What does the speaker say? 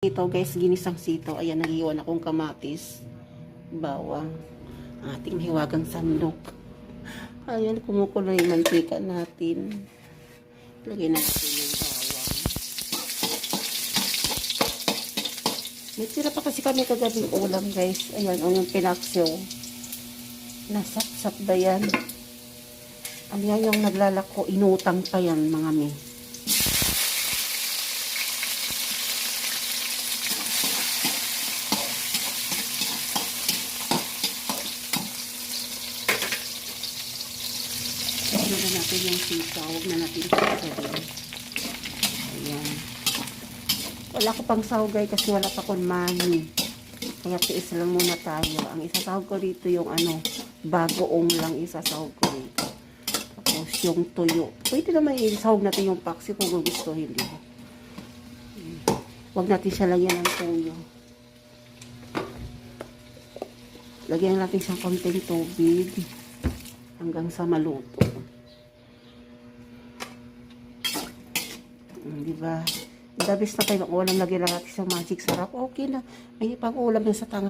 Ito guys, ginisang sito. Ayan, nag-iwan akong kamatis, bawang, ating hiwagang sandok. Ayan, kumukulo yung mantika natin. Lagyan natin yung bawang. May tira pa kasi kami kagabing ulam guys. Ayan, o yung pinaksyo. Nasap-sap ba yan? Ayan yung naglalako, inutang pa yan mga mi. Tignan na natin yung sitaw. Huwag na natin sasabihin. Ayan. Wala ko pang sawgay kasi wala pa akong money. Kaya tiis lang muna tayo. Ang isasahog ko dito yung bagoong lang isasahog ko dito. Tapos yung tuyo. Pwede naman isahog natin yung paksi kung gusto hindi. Huwag natin siya lagyan ng tuyo. Lagyan natin siyang konting tubig hanggang sa maluto. Diba? The best na tayo ng ulam, lagyan lang natin sa magic sarap. Okay na. May pang ulam na sa tanga.